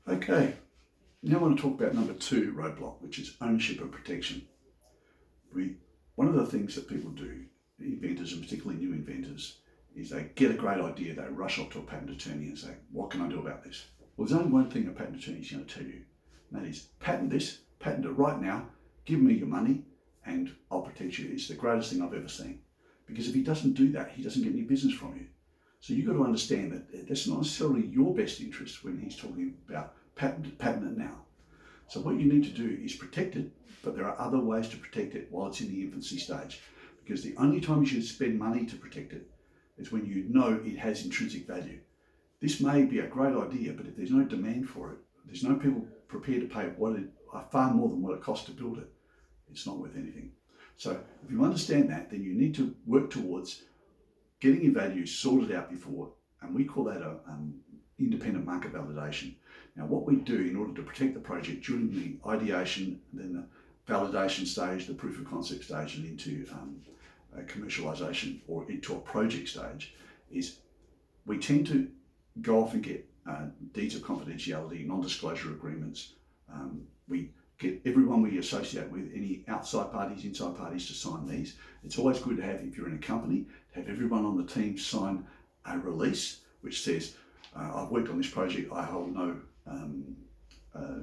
Okay, now I want to talk about number two roadblock, which is ownership and protection. One of the things that people do, inventors and particularly new inventors, is they get a great idea, they rush off to a patent attorney and say, what can I do about this? Well, there's only one thing a patent attorney is going to tell you, and that is patent this, patent it right now, give me your money and I'll protect you. It's the greatest thing I've ever seen. Because if he doesn't do that, he doesn't get any business from you. So you've got to understand that that's not necessarily your best interest when he's talking about patent it now. So what you need to do is protect it, but there are other ways to protect it while it's in the infancy stage. Because the only time you should spend money to protect it is when you know it has intrinsic value. This may be a great idea, but if there's no demand for it, there's no people prepared to pay far more than what it costs to build it, it's not worth anything. So if you understand that, then you need to work towards getting your value sorted out before, and we call that a independent market validation. Now, what we do in order to protect the project during the ideation, then the validation stage, the proof of concept stage, and into commercialization or into a project stage, is we tend to go off and get deeds of confidentiality, non-disclosure agreements. We get everyone we associate with, any outside parties, inside parties, to sign these. It's always good to have, if you're in a company, to have everyone on the team sign a release which says, I've worked on this project, I hold no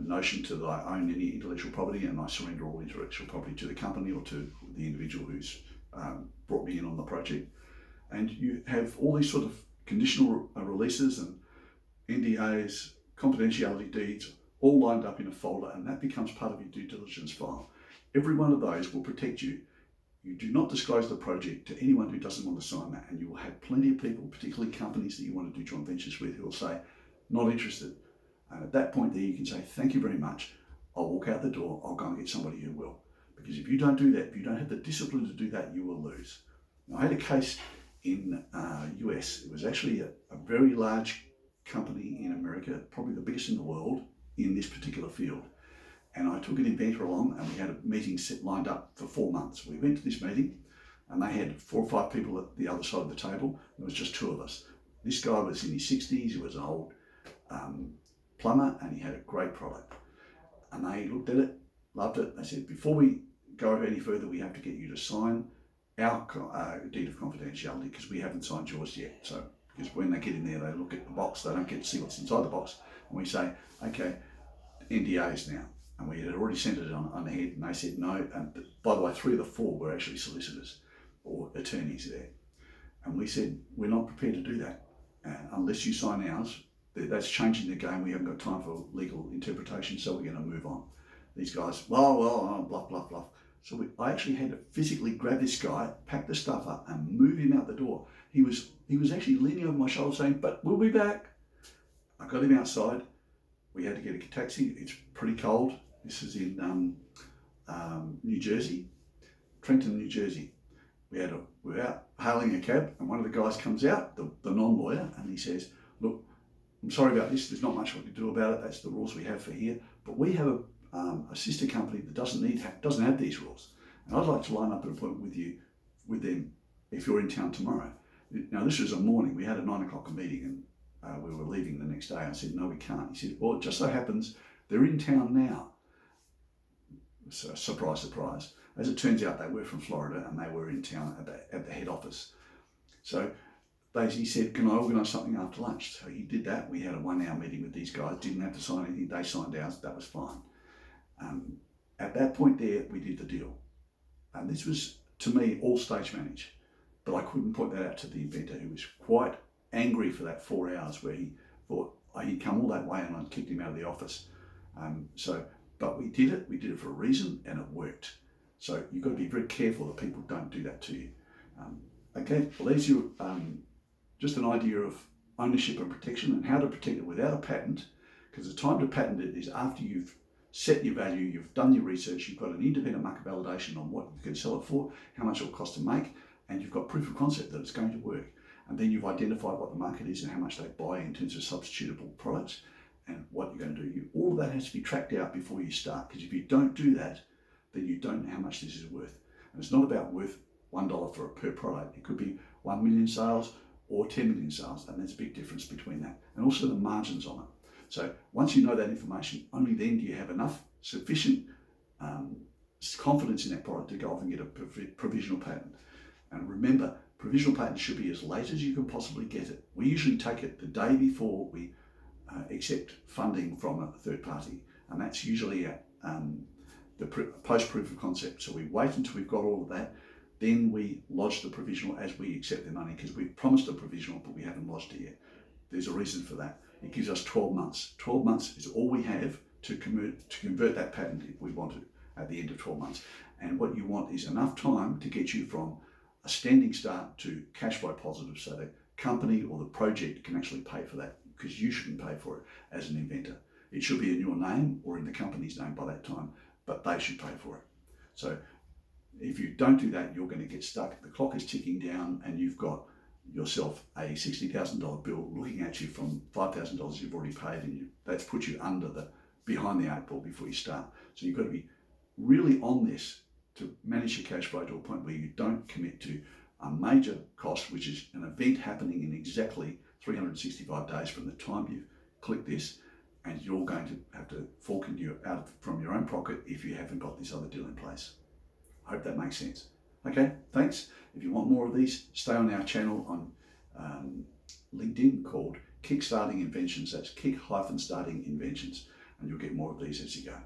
notion that I own any intellectual property, and I surrender all intellectual property to the company or to the individual who's brought me in on the project. And you have all these sort of conditional releases and NDAs, confidentiality deeds, all lined up in a folder, and that becomes part of your due diligence file. Every one of those will protect you. You do not disclose the project to anyone who doesn't want to sign that, and you will have plenty of people, particularly companies that you want to do joint ventures with, who will say, not interested. And at that point there, you can say, thank you very much. I'll walk out the door. I'll go and get somebody who will. Because if you don't do that, if you don't have the discipline to do that, you will lose. Now, I had a case in US. It was actually a very large company in America, probably the biggest in the world in this particular field. And I took an inventor along, and we had a meeting lined up for 4 months. We went to this meeting, and they had 4 or 5 people at the other side of the table. There was just 2 of us. This guy was in his 60s. He was an old plumber, and he had a great product. And they looked at it, loved it. They said, before we go any further, we have to get you to sign our deed of confidentiality, because we haven't signed yours yet. So, because when they get in there, they look at the box, they don't get to see what's inside the box. And we say, okay, NDAs now. And we had already sent it on ahead, and they said no. And by the way, 3 of the 4 were actually solicitors or attorneys there. And we said, we're not prepared to do that. Unless you sign ours, that's changing the game. We haven't got time for legal interpretation, so we're going to move on. These guys, bluff, bluff, bluff. So I actually had to physically grab this guy, pack the stuff up, and move him out the door. He was actually leaning over my shoulder saying, but we'll be back. I got him outside. We had to get a taxi. It's pretty cold. This is in New Jersey, Trenton, New Jersey. We're out hailing a cab, and one of the guys comes out, the non-lawyer, and he says, look, I'm sorry about this. There's not much we can do about it. That's the rules we have for here. But we have a sister company that doesn't have these rules. And I'd like to line up an appointment with them if you're in town tomorrow. Now, this was a morning. We had a 9 o'clock meeting, and we were leaving the next day. I said, no, we can't. He said, well, it just so happens they're in town now. So, surprise, surprise. As it turns out, they were from Florida, and they were in town at the head office. So he said, can I organise something after lunch? So he did that. We had a 1-hour meeting with these guys. Didn't have to sign anything. They signed ours. That was fine. At that point there, we did the deal. And this was, to me, all stage managed. But I couldn't point that out to the inventor, who was quite angry for that 4 hours, where he thought he'd come all that way and I'd kicked him out of the office. But we did it for a reason, and it worked. So you've got to be very careful that people don't do that to you. Okay, well, there's your just an idea of ownership and protection, and how to protect it without a patent, because the time to patent it is after you've set your value, you've done your research, you've got an independent market validation on what you can sell it for, how much it will cost to make, and you've got proof of concept that it's going to work. And then you've identified what the market is and how much they buy in terms of substitutable products, and what you're going to do. All of that has to be tracked out before you start, because if you don't do that, then you don't know how much this is worth. And it's not about worth $1 per product. It could be 1 million sales or 10 million sales, and there's a big difference between that. And also the margins on it. So once you know that information, only then do you have enough sufficient confidence in that product to go off and get a provisional patent. And remember, provisional patent should be as late as you can possibly get it. We usually take it the day before we accept funding from a third party, and that's usually at the post proof of concept. So we wait until we've got all of that, then we lodge the provisional as we accept the money, because we've promised a provisional but we haven't lodged it yet. There's a reason for that. It gives us 12 months. 12 months is all we have to convert that patent if we want to at the end of 12 months. And what you want is enough time to get you from a standing start to cash flow positive, so the company or the project can actually pay for that, because you shouldn't pay for it as an inventor. It should be in your name or in the company's name by that time, but they should pay for it. So if you don't do that, you're going to get stuck. The clock is ticking down and you've got yourself a $60,000 bill looking at you from $5,000 you've already paid, and that's put you behind the 8 ball before you start. So you've got to be really on this to manage your cash flow to a point where you don't commit to a major cost, which is an event happening in exactly 365 days from the time you click this, and you're going to have to fork out from your own pocket if you haven't got this other deal in place. I hope that makes sense. Okay, thanks. If you want more of these, stay on our channel on LinkedIn called Kickstarting Inventions. That's kick-starting inventions, and you'll get more of these as you go.